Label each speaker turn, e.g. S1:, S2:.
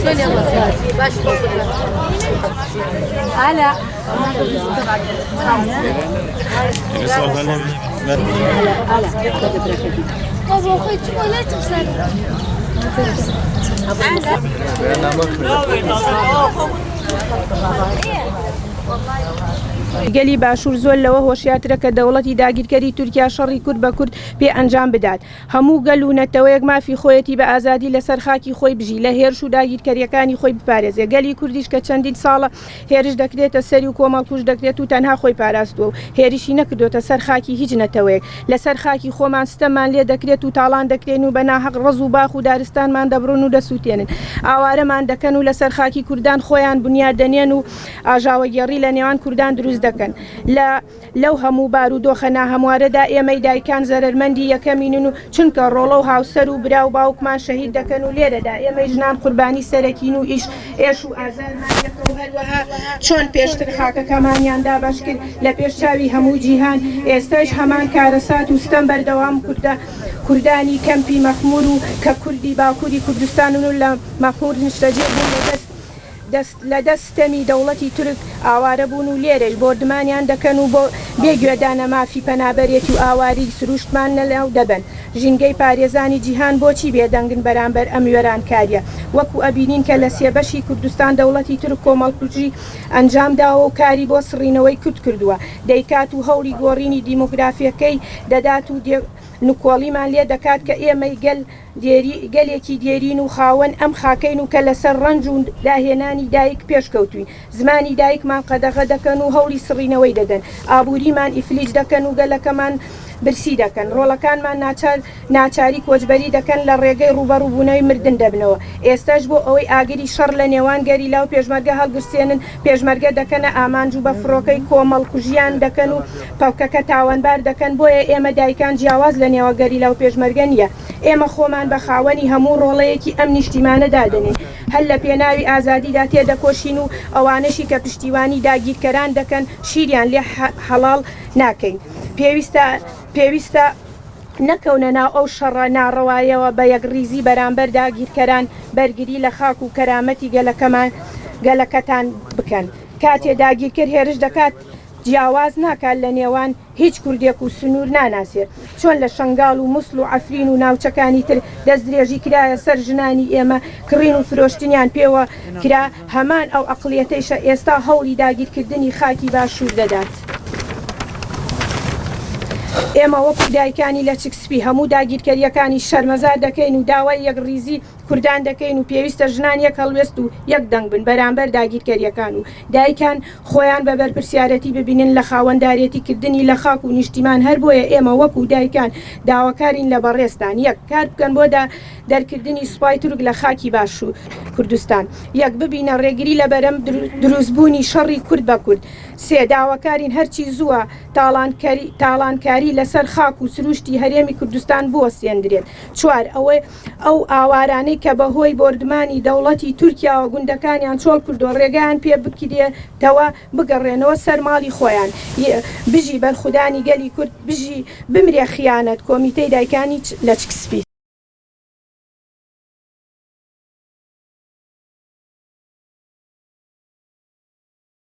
S1: هلا
S2: بابا أخوي ولا تبصر
S3: گەلی باشوور زۆر لەوە هۆشیارترە کە دەوڵەتی داگیرکەری تورکیا شەڕی کورد بە کورد پێ ئەنجام بدات. هەموو گەل و نەتەوەیەک مافی خۆیەتی بە ئازادی لەسەر خاکی خۆی بژی لە هێرش و داگیرکەریەکانی خۆی بپارێزێ. گەلی کوردیش کە چەندین ساڵە هێرش دەکرێتە سەری و کۆمەڵکوش دەکرێت و تەنها خۆی پاراستووە و هێریشی نەکردوتە سەر خاکی هیچ نەتەوەیەک. لەسەر خاکی خۆمان ستەمان لێ دەکرێت و تاڵان دەکرێن و بە ناحەق ڕز و باخ و دارستانمان دەبڕون و دەسووتێنن. ئاوارەمان دەکەن و لەسەر خاکی کوردان خۆیان بنیاد دەنێن و ئاژاوەگێڕی لە نێوان کوردان دروست دەکەن. لەو هەموو بارودۆخە ناهەموارەدا ئێمەی دایکان زەرمەندی یەکەمینن و چونکە ڕۆڵە و هاوسەر و برا و باوکمان شەهید دەکەن و لێرەدا ئێمەی ژنان قوربانی سەرەکین و ئێش و ئازارمان دەکەن و هەروەها چۆن پێشتر خاکەکەمانیاندا باش کرد لە پێش چاوی هەموو جیهان ئێستاش هەمان کارەسات و ستەم بەردەوام کوردانی کەمپی مەخمور و کە کوردی باکووری کوردستان و لە مەخمور نیشتەجێ بوون لە دەستەمی دەوڵەتی تورک ئاوارە بوون و لێرەش بۆردمانیان دەکەن و بۆ بێگوێدانە مافی پەنابەرێتی و ئاواری سروشتمان نەلاو دەبن. ژینگەی پارێزانی جیهان بۆچی بێدەنگن بەرامبەر ئەم وێرانکاریە وەکو ئەبینین کە لە سێبەشی کوردستان دەوڵەتی تورک کۆمەڵکوژی ئەنجامداوە و کاری بۆ سڕینەوەی کورد کردووە. دەیکات و هەوڵی گۆڕینی دیموگرافیەکەی دەدات و نکۆڵیمان لێ دەکات کە ئێمەی گەلێکی دێرین و خاوەن ئەم خاکەین و کە لەسەر ڕنج و داهێنانی دایک پێشکەوتوین. زمانی دایکمان قەدەغە دەکەن و هەوڵی سڕینەوەی دەدەن. ئابووریمان ئیفلیج دەکەن و گەلەکەمان برسی دەکەن. ڕۆڵەکانمان ناچاری کۆچبەری دەکەن لە ڕێگەی ڕوبەڕووبوونەوەی مردن دەبنەوە. ئێستاش بۆ ئەوەی ئاگری شەڕ لە نێوان گەریلا و پێشمەرگە هەڵگرسێنن پێشمەرگە دەکەنە ئامانج و بە فڕۆکەی کۆمەڵکوژیان دەکەن و پەوکەکە تاوانبار دەکەن. بۆیە ئێمە دایکان جیاواز لە نێوە گەریلا و پێشمەرگە نییە. ئێمە خۆمان بە خاوەنی هەموو ڕۆڵەیەکی ئەم نیشتیمانە دادەنین. هەر لە پێناوی ئازادیدا تێدەکۆشین و ئەوانەشی کە پشتیوانی داگیرکەران دەکەن شیریان لێ هەڵاڵ ناکەین. پێویستە نەکەونە ناو ئەو شەڕە ناڕەوایەوە بە یەکڕیزی بەرامبەر داگیرکەران بەرگری لە خاک و کەرامەتی گەلەکەتان بکەن. کاتێ داگیرکرد هێرش دەکات جیاواز ناکات لە نێوان هیچ کوردێک و سنوور ناناسێت. چۆن لە شنگال و مووسڵ و عەفرین و ناوچەکانی تر دەست درێژی کرایە سەر ژنانی ئێمە کڕین و فرۆشتنیان پێوە کرا هەمان ئەو ئەقڵیەتەیشە ئێستا هەوڵی داگیرکردنی خاکی باشوور دەدات. ئێمە وەکو دایکانی لە چکسپی هەموو داگیرکەریەکانی شەرمەزار دەکەین و داوای یەکڕیزی کوردان دەکەین و پێویستە ژنان یەک هەڵوێست و یەک دەنگ بن بەرامبەر داگیرکەریەکان و دایکان خۆیان بە بەرپرسیارەتی ببینن لە خاوەندارێتی کردنی لە خاک و نیشتیمان. هەر بۆیە ئێمە وەکو دایکان داواکارین لە بەڕێستان یەک کار بکەن بۆ دەرکردنی سوپای تورک لە خاکی باش و کوردستان. یەک ببینە ڕێگری لە بەرەم دروستبوونی شەڕی کورد بە کورد. سێ داواکارین هەرچی زووە تاڵانکاری لەسەر خاک و سروشتی هەرێمی کوردستان بووە سێندرێت. چوار ئەو ئاوارانەی کە بەهۆی بۆردمانی دەوڵەتی تورکیاوە گوندەکانیان چۆڵ کردو ڕێگەیان پێ بکرێتەوە بگەڕێنەوە سەر ماڵی خۆیان بژی بەرخودانی گەلی کورد بژی بمرێ خیانەت. کۆمیتەی دایکانی لە چکسپی